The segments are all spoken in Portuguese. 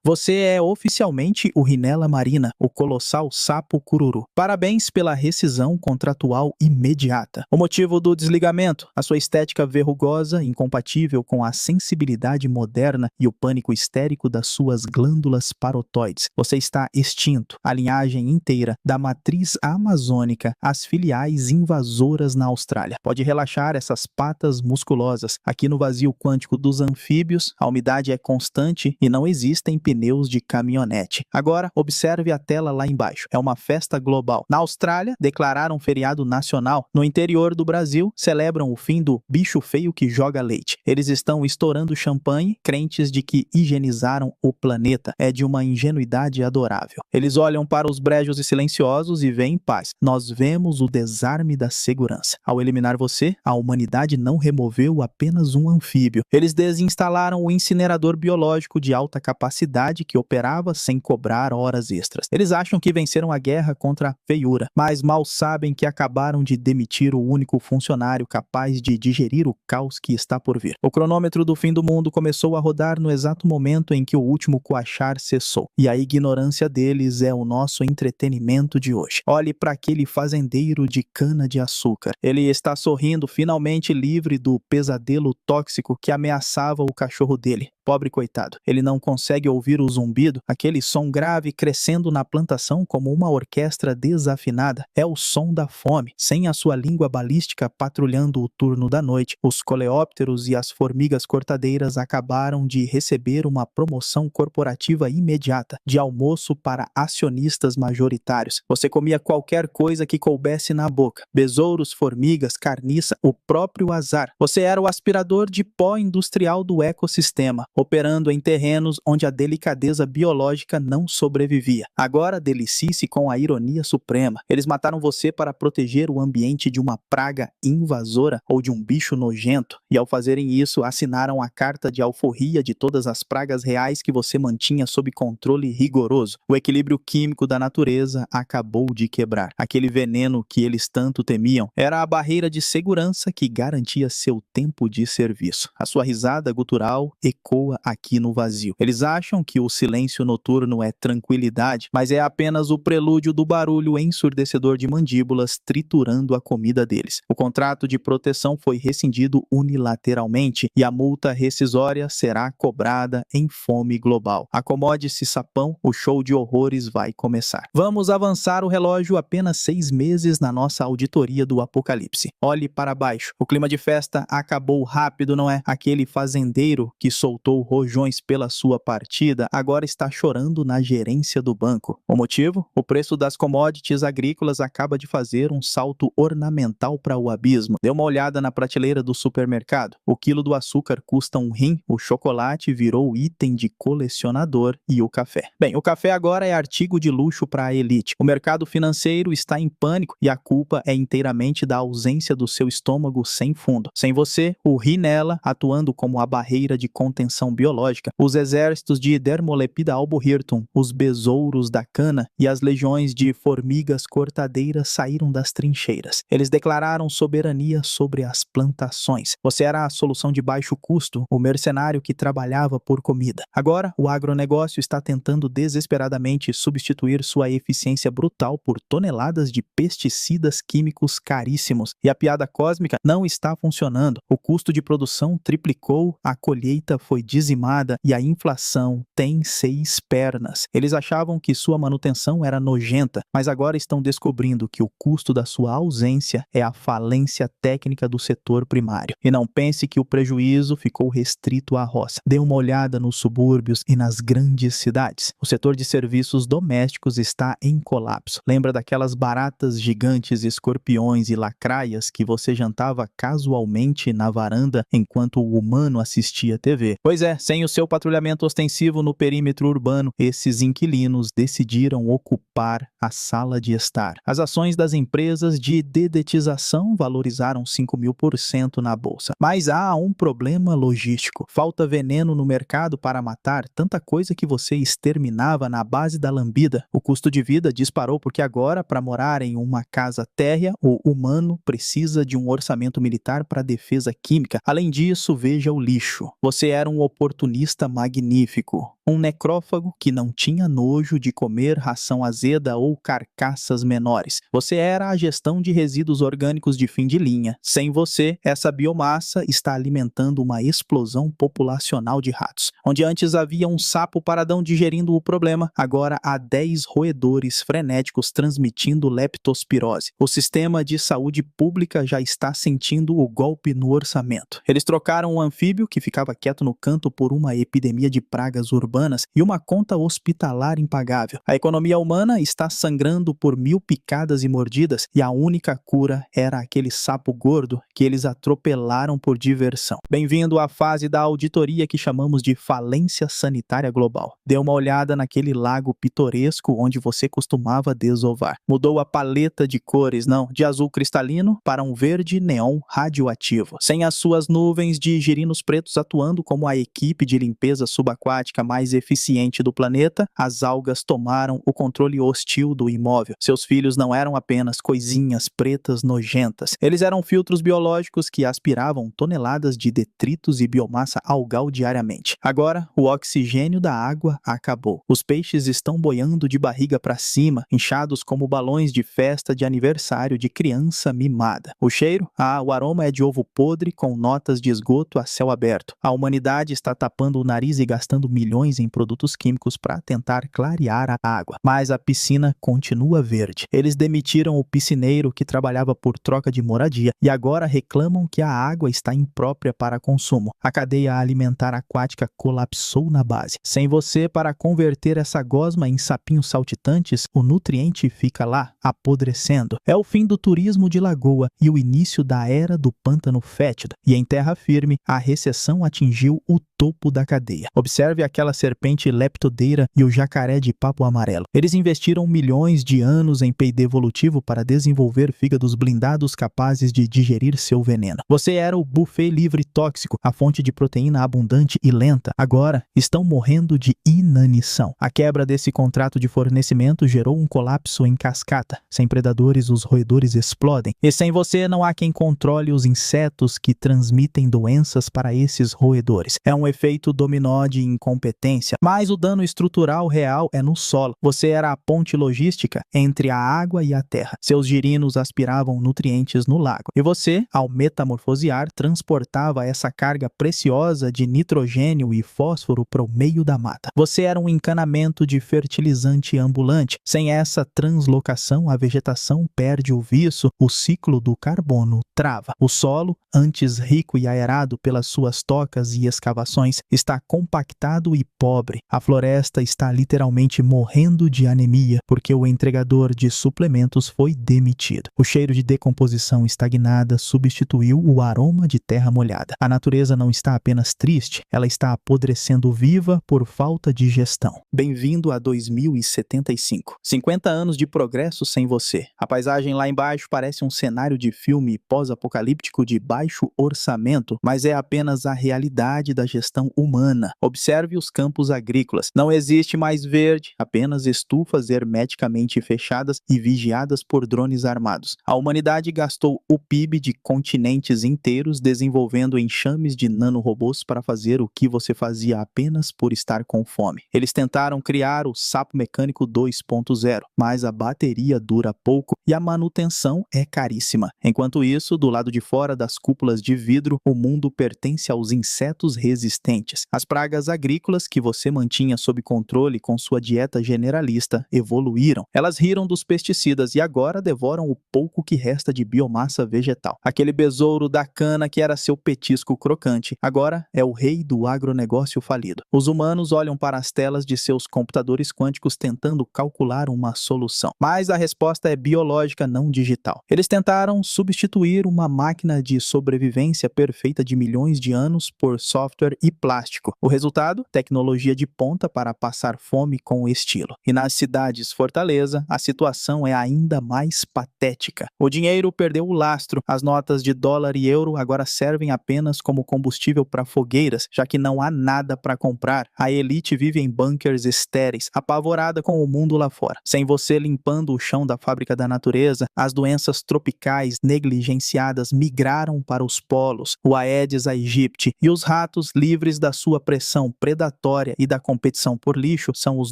Você é oficialmente o Rhinella marina, o colossal sapo cururu. Parabéns pela rescisão contratual imediata. O motivo do desligamento: a sua estética verrugosa, incompatível com a sensibilidade moderna e o pânico histérico das suas glândulas parotoides. Você está extinto. A linhagem inteira, da matriz amazônica às filiais invasoras na Austrália. Pode relaxar essas patas musculosas. Aqui no vazio quântico dos anfíbios, a umidade é constante e não existem pneus de caminhonete. Agora, observe a tela lá embaixo. É uma festa global. Na Austrália, declararam feriado nacional. No interior do Brasil, celebram o fim do bicho feio que joga leite. Eles estão estourando champanhe, crentes de que higienizaram o planeta. É de uma ingenuidade adorável. Eles olham para os brejos e silenciosos e veem paz. Nós vemos o desarme da segurança. Ao eliminar você, a humanidade não removeu apenas um anfíbio. Eles desinstalaram o incinerador biológico de alta capacidade que operava sem cobrar horas extras. Eles acham que venceram a guerra contra a feiura, mas mal sabem que acabaram de demitir o único funcionário capaz de digerir o caos que está por vir. O cronômetro do fim do mundo começou a rodar no exato momento em que o último coachar cessou, e a ignorância deles é o nosso entretenimento de hoje. Olhe para aquele fazendeiro de cana-de-açúcar. Ele está sorrindo, finalmente livre do pesadelo tóxico que ameaçava o cachorro dele. Pobre coitado, ele não consegue ouvir o zumbido, aquele som grave crescendo na plantação como uma orquestra desafinada. É o som da fome. Sem a sua língua balística patrulhando o turno da noite, os coleópteros e as formigas cortadeiras acabaram de receber uma promoção corporativa imediata, de almoço para acionistas majoritários. Você comia qualquer coisa que coubesse na boca. Besouros, formigas, carniça, o próprio azar. Você era o aspirador de pó industrial do ecossistema, operando em terrenos onde a delicadeza biológica não sobrevivia. Agora delicie-se com a ironia suprema. Eles mataram você para proteger o ambiente de uma praga invasora ou de um bicho nojento, e ao fazerem isso, assinaram a carta de alforria de todas as pragas reais que você mantinha sob controle rigoroso. O equilíbrio químico da natureza acabou de quebrar. Aquele veneno que eles tanto temiam era a barreira de segurança que garantia seu tempo de serviço. A sua risada gutural ecoa aqui no vazio. Eles acham que o silêncio noturno é tranquilidade, mas é apenas o prelúdio do barulho ensurdecedor de mandíbulas triturando a comida deles. O contrato de proteção foi rescindido unilateralmente e a multa rescisória será cobrada em fome global. Acomode-se, sapão, o show de horrores vai começar. Vamos avançar o relógio apenas 6 meses na nossa auditoria do apocalipse. Olhe para baixo. O clima de festa acabou rápido, não é? Aquele fazendeiro que soltou rojões pela sua partida agora está chorando na gerência do banco. O motivo? O preço das commodities agrícolas acaba de fazer um salto ornamental para o abismo. Dê uma olhada na prateleira do supermercado. O quilo do açúcar custa R$1, o chocolate virou item de colecionador e o café. Bem, o café agora é artigo de luxo para a elite. O mercado financeiro está em pânico e a culpa é inteiramente da ausência do seu estômago sem fundo. Sem você, o Rhinella atuando como a barreira de contenção biológica, os exércitos de Dermolepida albohirtum, os besouros da cana e as legiões de formigas cortadeiras saíram das trincheiras. Eles declararam soberania sobre as plantações. Você era a solução de baixo custo, o mercenário que trabalhava por comida. Agora, o agronegócio está tentando desesperadamente substituir sua eficiência brutal por toneladas de pesticidas químicos caríssimos. E a piada cósmica não está funcionando. O custo de produção triplicou, a colheita foi dizimada e a inflação tem 6 pernas. Eles achavam que sua manutenção era nojenta, mas agora estão descobrindo que o custo da sua ausência é a falência técnica do setor primário. E não pense que o prejuízo ficou restrito à roça. Dê uma olhada nos subúrbios e nas grandes cidades. O setor de serviços domésticos está em colapso. Lembra daquelas baratas gigantes, escorpiões e lacraias que você jantava casualmente na varanda enquanto o humano assistia TV? Pois é, sem o seu patrulhamento ostensivo no perímetro urbano, esses inquilinos decidiram ocupar a sala de estar. As ações das empresas de dedetização valorizaram 5.000% na bolsa. Mas há um problema logístico. Falta veneno no mercado para matar tanta coisa que você exterminava na base da lambida. O custo de vida disparou porque agora, para morar em uma casa térrea, o humano precisa de um orçamento militar para defesa química. Além disso, veja o lixo. Você era um oportunista magnífico. um necrófago que não tinha nojo de comer ração azeda ou carcaças menores. Você era a gestão de resíduos orgânicos de fim de linha. Sem você, essa biomassa está alimentando uma explosão populacional de ratos. Onde antes havia um sapo paradão digerindo o problema, agora há 10 roedores frenéticos transmitindo leptospirose. O sistema de saúde pública já está sentindo o golpe no orçamento. Eles trocaram um anfíbio que ficava quieto no canto por uma epidemia de pragas urbanas e uma conta hospitalar impagável. A economia humana está sangrando por 1000 picadas e mordidas e a única cura era aquele sapo gordo que eles atropelaram por diversão. Bem-vindo à fase da auditoria que chamamos de falência sanitária global. Dê uma olhada naquele lago pitoresco onde você costumava desovar. Mudou a paleta de cores, não, de azul cristalino para um verde neon radioativo. Sem as suas nuvens de girinos pretos atuando como a equipe de limpeza subaquática mais eficiente do planeta, as algas tomaram o controle hostil do imóvel. Seus filhos não eram apenas coisinhas pretas nojentas. Eles eram filtros biológicos que aspiravam toneladas de detritos e biomassa algal diariamente. Agora, o oxigênio da água acabou. Os peixes estão boiando de barriga para cima, inchados como balões de festa de aniversário de criança mimada. O cheiro? O aroma é de ovo podre com notas de esgoto a céu aberto. A humanidade está tapando o nariz e gastando milhões em produtos químicos para tentar clarear a água. Mas a piscina continua verde. Eles demitiram o piscineiro que trabalhava por troca de moradia e agora reclamam que a água está imprópria para consumo. A cadeia alimentar aquática colapsou na base. Sem você para converter essa gosma em sapinhos saltitantes, o nutriente fica lá, apodrecendo. É o fim do turismo de lagoa e o início da era do pântano fétido. E em terra firme, a recessão atingiu o topo da cadeia. Observe aquela serpente leptodeira e o jacaré de papo amarelo. Eles investiram milhões de anos em P&D evolutivo para desenvolver fígados blindados capazes de digerir seu veneno. Você era o buffet livre tóxico, a fonte de proteína abundante e lenta. Agora, estão morrendo de inanição. A quebra desse contrato de fornecimento gerou um colapso em cascata. Sem predadores, os roedores explodem. E sem você, não há quem controle os insetos que transmitem doenças para esses roedores. É um efeito dominó de incompetência, mas o dano estrutural real é no solo. Você era a ponte logística entre a água e a terra. Seus girinos aspiravam nutrientes no lago. E você, ao metamorfosear, transportava essa carga preciosa de nitrogênio e fósforo para o meio da mata. Você era um encanamento de fertilizante ambulante. Sem essa translocação, a vegetação perde o viço, o ciclo do carbono trava. O solo, antes rico e aerado pelas suas tocas e escavações, está compactado e pobre. A floresta está literalmente morrendo de anemia porque o entregador de suplementos foi demitido. O cheiro de decomposição estagnada substituiu o aroma de terra molhada. A natureza não está apenas triste, ela está apodrecendo viva por falta de gestão. Bem-vindo a 2075. 50 anos de progresso sem você. A paisagem lá embaixo parece um cenário de filme pós-apocalíptico de baixo orçamento, mas é apenas a realidade da gestão humana. Observe os campos agrícolas. Não existe mais verde, apenas estufas hermeticamente fechadas e vigiadas por drones armados. A humanidade gastou o PIB de continentes inteiros desenvolvendo enxames de nanorobôs para fazer o que você fazia apenas por estar com fome. Eles tentaram criar o sapo mecânico 2.0, mas a bateria dura pouco e a manutenção é caríssima. Enquanto isso, do lado de fora das cúpulas de vidro, o mundo pertence aos insetos resistentes. As pragas agrícolas que você mantinha sob controle com sua dieta generalista evoluíram. Elas riram dos pesticidas e agora devoram o pouco que resta de biomassa vegetal. Aquele besouro da cana que era seu petisco crocante, agora é o rei do agronegócio falido. Os humanos olham para as telas de seus computadores quânticos tentando calcular uma solução. Mas a resposta é biológica, não digital. Eles tentaram substituir uma máquina de sobrevivência perfeita de milhões de anos por software e plástico. O resultado? Tecnologia de ponta para passar fome com estilo. E nas cidades fortaleza, a situação é ainda mais patética. O dinheiro perdeu o lastro. As notas de dólar e euro agora servem apenas como combustível para fogueiras, já que não há nada para comprar. A elite vive em bunkers estéreis, apavorada com o mundo lá fora. Sem você limpando o chão da fábrica da natureza, as doenças tropicais negligenciadas migraram para os polos, o Aedes aegypti, e os ratos livres da sua pressão predatória e da competição por lixo, são os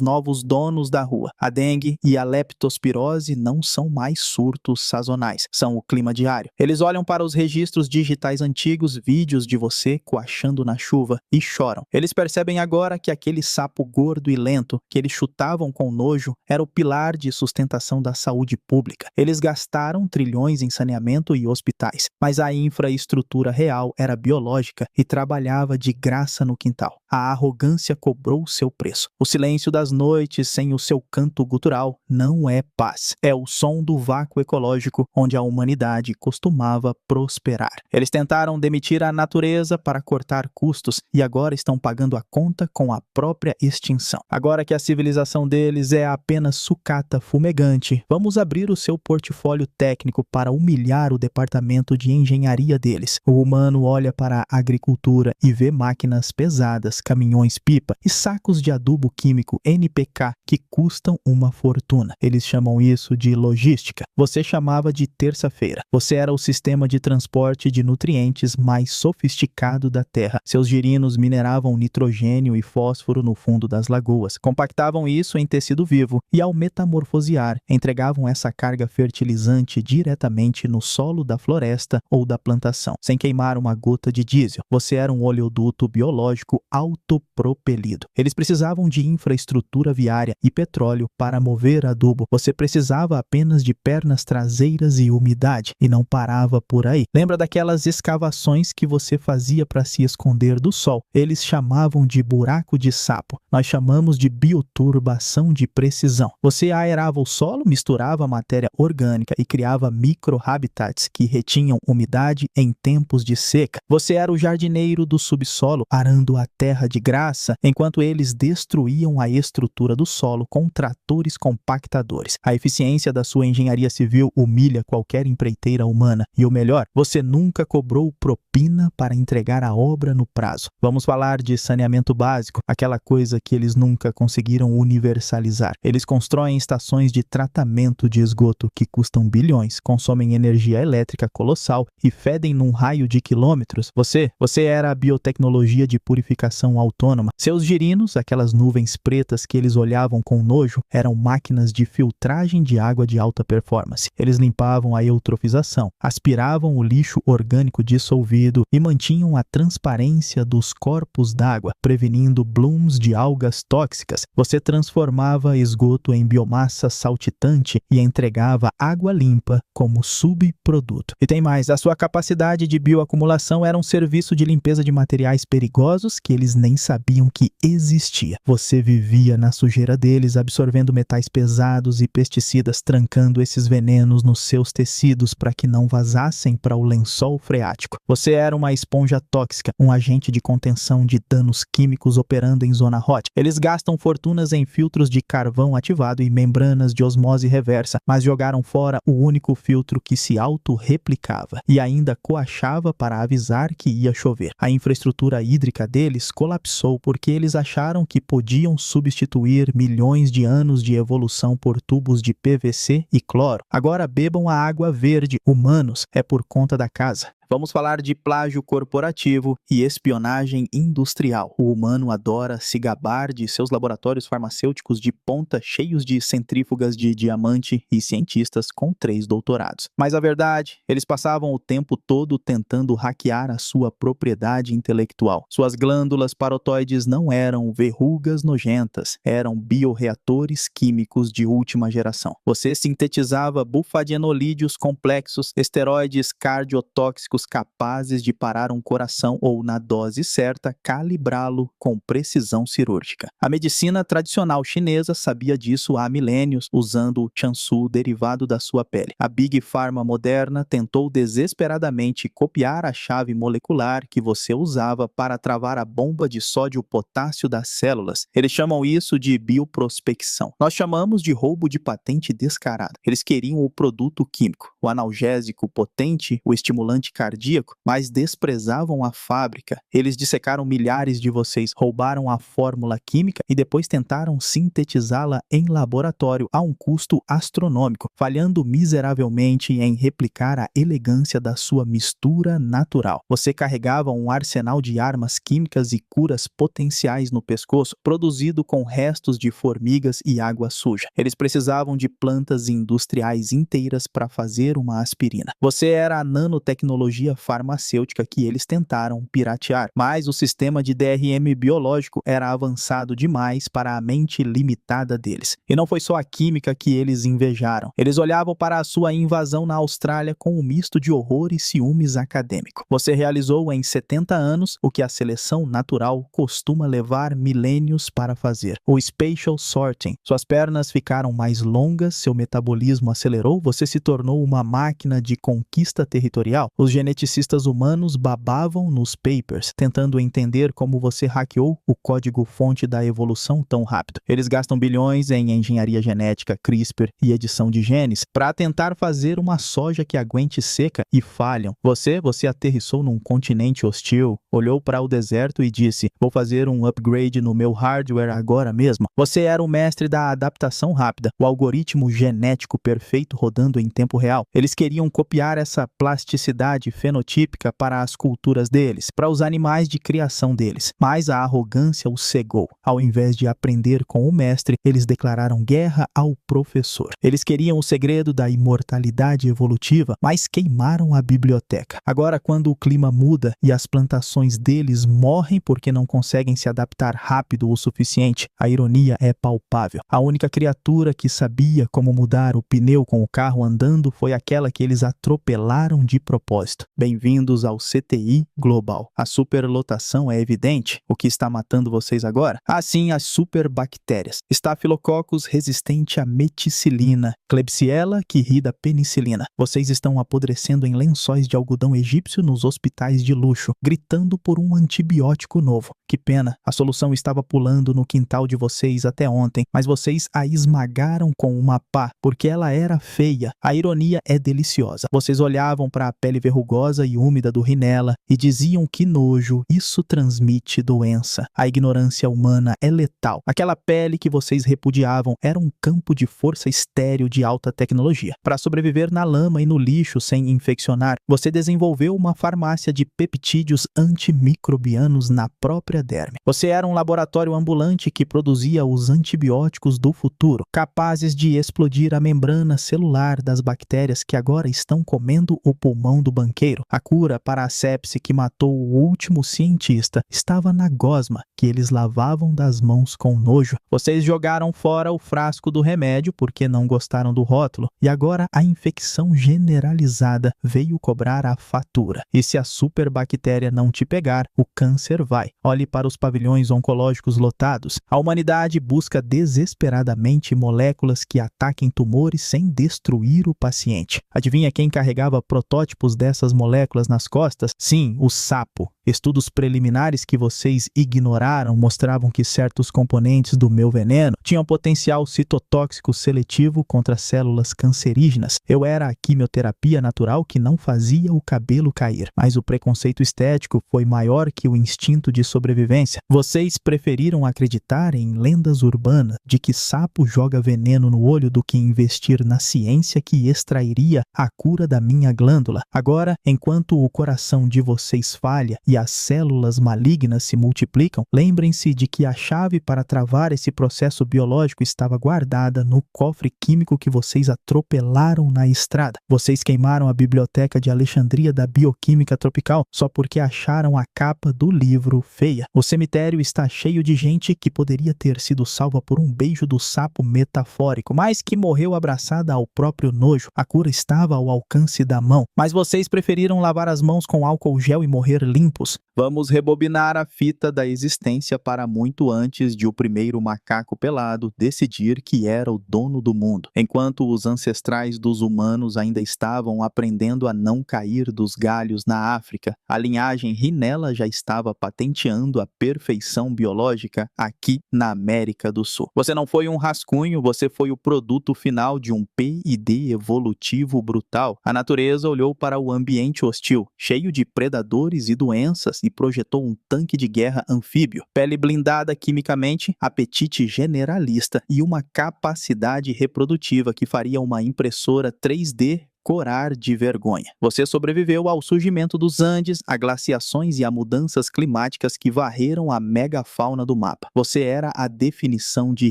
novos donos da rua. A dengue e a leptospirose não são mais surtos sazonais, são o clima diário. Eles olham para os registros digitais antigos, vídeos de você coachando na chuva e choram. Eles percebem agora que aquele sapo gordo e lento que eles chutavam com nojo era o pilar de sustentação da saúde pública. Eles gastaram trilhões em saneamento e hospitais, mas a infraestrutura real era biológica e trabalhava de graça no quintal. A arrogância cobrou seu preço. O silêncio das noites sem o seu canto gutural não é paz. É o som do vácuo ecológico onde a humanidade costumava prosperar. Eles tentaram demitir a natureza para cortar custos e agora estão pagando a conta com a própria extinção. Agora que a civilização deles é apenas sucata fumegante, vamos abrir o seu portfólio técnico para humilhar o departamento de engenharia deles. O humano olha para a agricultura e vê máquinas pesadas, caminhões-pipa e sacos de adubo químico NPK que custam uma fortuna. Eles chamam isso de logística. Você chamava de terça-feira. Você era o sistema de transporte de nutrientes mais sofisticado da Terra. Seus girinos mineravam nitrogênio e fósforo no fundo das lagoas, compactavam isso em tecido vivo e, ao metamorfosear, entregavam essa carga fertilizante diretamente no solo da floresta ou da plantação, sem queimar uma gota de diesel. Você era um oleoduto biológico autopropelido. Eles precisavam de infraestrutura viária e petróleo para mover adubo. Você precisava apenas de pernas traseiras e umidade, e não parava por aí. Lembra daquelas escavações que você fazia para se esconder do sol? Eles chamavam de buraco de sapo. Nós chamamos de bioturbação de precisão. Você aerava o solo, misturava matéria orgânica e criava micro-habitats que retinham umidade em tempos de seca. Você era o jardineiro do subsolo, arando a terra de graça, enquanto eles destruíam a estrutura do solo com tratores compactadores. A eficiência da sua engenharia civil humilha qualquer empreiteira humana. E o melhor, você nunca cobrou propina para entregar a obra no prazo. Vamos falar de saneamento básico, aquela coisa que eles nunca conseguiram universalizar. Eles constroem estações de tratamento de esgoto que custam bilhões, consomem energia elétrica colossal e fedem num raio de quilômetros. Você era a biotecnologia de purificação autônoma. Seus girinos, aquelas nuvens pretas que eles olhavam com nojo, eram máquinas de filtragem de água de alta performance. Eles limpavam a eutrofização, aspiravam o lixo orgânico dissolvido e mantinham a transparência dos corpos d'água, prevenindo blooms de algas tóxicas. Você transformava esgoto em biomassa saltitante e entregava água limpa como subproduto. E tem mais, a sua capacidade de bioacumulação era um serviço de limpeza de materiais perigosos que eles nem sabiam que existia. Você vivia na sujeira deles, absorvendo metais pesados e pesticidas, trancando esses venenos nos seus tecidos para que não vazassem para o lençol freático. Você era uma esponja tóxica, um agente de contenção de danos químicos operando em zona hot. Eles gastam fortunas em filtros de carvão ativado e membranas de osmose reversa, mas jogaram fora o único filtro que se autorreplicava e ainda coachava para avisar que ia chover. A infraestrutura hídrica deles colapsou porque eles acharam que podiam substituir milhões de anos de evolução por tubos de PVC e cloro. Agora bebam a água verde. Humanos, é por conta da casa. Vamos falar de plágio corporativo e espionagem industrial. O humano adora se gabar de seus laboratórios farmacêuticos de ponta cheios de centrífugas de diamante e cientistas com 3 doutorados. Mas a verdade, eles passavam o tempo todo tentando hackear a sua propriedade intelectual. Suas glândulas parotoides não eram verrugas nojentas, eram bioreatores químicos de última geração. Você sintetizava bufadienolídeos complexos, esteroides cardiotóxicos capazes de parar um coração ou, na dose certa, calibrá-lo com precisão cirúrgica. A medicina tradicional chinesa sabia disso há milênios, usando o Chansu derivado da sua pele. A Big Pharma moderna tentou desesperadamente copiar a chave molecular que você usava para travar a bomba de sódio-potássio das células. Eles chamam isso de bioprospecção. Nós chamamos de roubo de patente descarado. Eles queriam o produto químico, o analgésico potente, o estimulante cardíaco cardíaco, mas desprezavam a fábrica. Eles dissecaram milhares de vocês, roubaram a fórmula química e depois tentaram sintetizá-la em laboratório a um custo astronômico, falhando miseravelmente em replicar a elegância da sua mistura natural. Você carregava um arsenal de armas químicas e curas potenciais no pescoço, produzido com restos de formigas e água suja. Eles precisavam de plantas industriais inteiras para fazer uma aspirina. Você era a nanotecnologia farmacêutica que eles tentaram piratear, mas o sistema de DRM biológico era avançado demais para a mente limitada deles. E não foi só a química que eles invejaram. Eles olhavam para a sua invasão na Austrália com um misto de horror e ciúmes acadêmico. Você realizou em 70 anos o que a seleção natural costuma levar milênios para fazer: o spatial sorting. Suas pernas ficaram mais longas, seu metabolismo acelerou, você se tornou uma máquina de conquista territorial. Os geneticistas humanos babavam nos papers, tentando entender como você hackeou o código-fonte da evolução tão rápido. Eles gastam bilhões em engenharia genética, CRISPR e edição de genes para tentar fazer uma soja que aguente seca e falham. Você aterrissou num continente hostil, olhou para o deserto e disse: vou fazer um upgrade no meu hardware agora mesmo. Você era o mestre da adaptação rápida, o algoritmo genético perfeito rodando em tempo real. Eles queriam copiar essa plasticidade fenotípica para as culturas deles, para os animais de criação deles, mas a arrogância os cegou. Ao invés de aprender com o mestre, eles declararam guerra ao professor. Eles queriam o segredo da imortalidade evolutiva, mas queimaram a biblioteca. Agora, quando o clima muda e as plantações deles morrem porque não conseguem se adaptar rápido o suficiente, a ironia é palpável. A única criatura que sabia como mudar o pneu com o carro andando foi aquela que eles atropelaram de propósito. Bem-vindos ao CTI Global. A superlotação é evidente. O que está matando vocês agora? Assim, as superbactérias. Staphylococcus resistente à meticilina, Klebsiella que ri da penicilina. Vocês estão apodrecendo em lençóis de algodão egípcio nos hospitais de luxo, gritando por um antibiótico novo. Que pena, a solução estava pulando no quintal de vocês até ontem, mas vocês a esmagaram com uma pá, porque ela era feia. A ironia é deliciosa. Vocês olhavam para a pele verrugosa e úmida do Rinella e diziam: que nojo, isso transmite doença. A ignorância humana é letal. Aquela pele que vocês repudiavam era um campo de força estéril de alta tecnologia. Para sobreviver na lama e no lixo sem infeccionar, você desenvolveu uma farmácia de peptídeos antimicrobianos na própria derme. Você era um laboratório ambulante que produzia os antibióticos do futuro, capazes de explodir a membrana celular das bactérias que agora estão comendo o pulmão do banqueiro. A cura para a sepse que matou o último cientista estava na gosma que eles lavavam das mãos com nojo. Vocês jogaram fora o frasco do remédio porque não gostaram do rótulo e agora a infecção generalizada veio cobrar a fatura. E se a superbactéria não te pegar, o câncer vai. Olhe para os pavilhões oncológicos lotados. A humanidade busca desesperadamente moléculas que ataquem tumores sem destruir o paciente. Adivinha quem carregava protótipos dessas moléculas nas costas? Sim, o sapo. Estudos preliminares que vocês ignoraram mostravam que certos componentes do meu veneno tinham potencial citotóxico seletivo contra células cancerígenas. Eu era a quimioterapia natural que não fazia o cabelo cair, mas o preconceito estético foi maior que o instinto de sobrevivência. Vocês preferiram acreditar em lendas urbanas de que sapo joga veneno no olho do que investir na ciência que extrairia a cura da minha glândula. Agora, enquanto o coração de vocês falha e as células malignas se multiplicam, lembrem-se de que a chave para travar esse processo biológico estava guardada no cofre químico que vocês atropelaram na estrada. Vocês queimaram a biblioteca de Alexandria da bioquímica tropical só porque acharam a capa do livro feia. O cemitério está cheio de gente que poderia ter sido salva por um beijo do sapo metafórico, mas que morreu abraçada ao próprio nojo. A cura estava ao alcance da mão, mas vocês preferiram lavar as mãos com álcool gel e morrer limpos. Vamos rebobinar a fita da existência para muito antes de o primeiro macaco pelado decidir que era o dono do mundo. Enquanto os ancestrais dos humanos ainda estavam aprendendo a não cair dos galhos na África, a linhagem Rinella já estava patenteando a perfeição biológica aqui na América do Sul. Você não foi um rascunho, você foi o produto final de um P&D evolutivo brutal. A natureza olhou para o ambiente ambiente hostil, cheio de predadores e doenças, e projetou um tanque de guerra anfíbio, pele blindada quimicamente, apetite generalista e uma capacidade reprodutiva que faria uma impressora 3D corar de vergonha. Você sobreviveu ao surgimento dos Andes, a glaciações e a mudanças climáticas que varreram a megafauna do mapa. Você era a definição de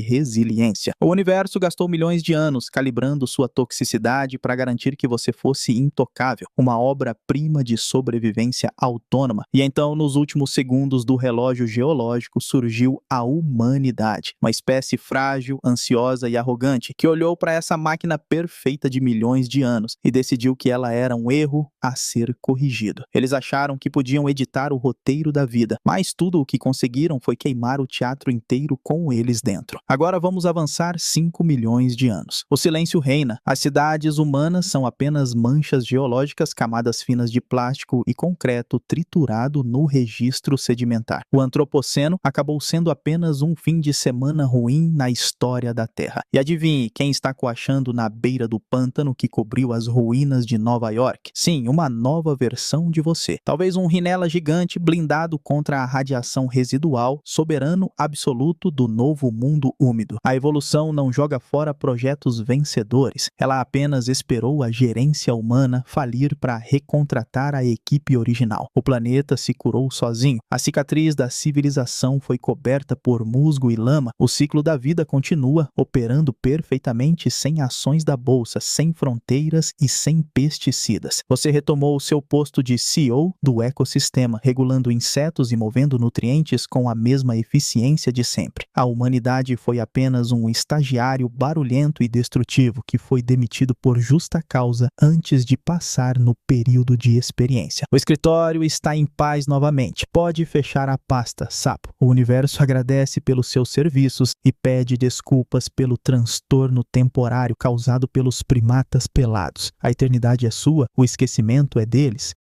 resiliência. O universo gastou milhões de anos calibrando sua toxicidade para garantir que você fosse intocável, uma obra-prima de sobrevivência autônoma. E então, nos últimos segundos do relógio geológico, surgiu a humanidade, uma espécie frágil, ansiosa e arrogante, que olhou para essa máquina perfeita de milhões de anos e decidiu que ela era um erro a ser corrigido. Eles acharam que podiam editar o roteiro da vida, mas tudo o que conseguiram foi queimar o teatro inteiro com eles dentro. Agora vamos avançar 5 milhões de anos. O silêncio reina. As cidades humanas são apenas manchas geológicas, camadas finas de plástico e concreto triturado no registro sedimentar. O antropoceno acabou sendo apenas um fim de semana ruim na história da Terra. E adivinhe quem está coachando na beira do pântano que cobriu as ruínas de Nova York? Sim, uma nova versão de você. Talvez um Rinella gigante blindado contra a radiação residual, soberano absoluto do novo mundo úmido. A evolução não joga fora projetos vencedores. Ela apenas esperou a gerência humana falir para recontratar a equipe original. O planeta se curou sozinho. A cicatriz da civilização foi coberta por musgo e lama. O ciclo da vida continua, operando perfeitamente sem ações da bolsa, sem fronteiras e sem pesticidas. Você retomou o seu posto de CEO do ecossistema, regulando insetos e movendo nutrientes com a mesma eficiência de sempre. A humanidade foi apenas um estagiário barulhento e destrutivo que foi demitido por justa causa antes de passar no período de experiência. O escritório está em paz novamente. Pode fechar a pasta, sapo. O universo agradece pelos seus serviços e pede desculpas pelo transtorno temporário causado pelos primatas pelados. A eternidade é sua, o esquecimento é deles.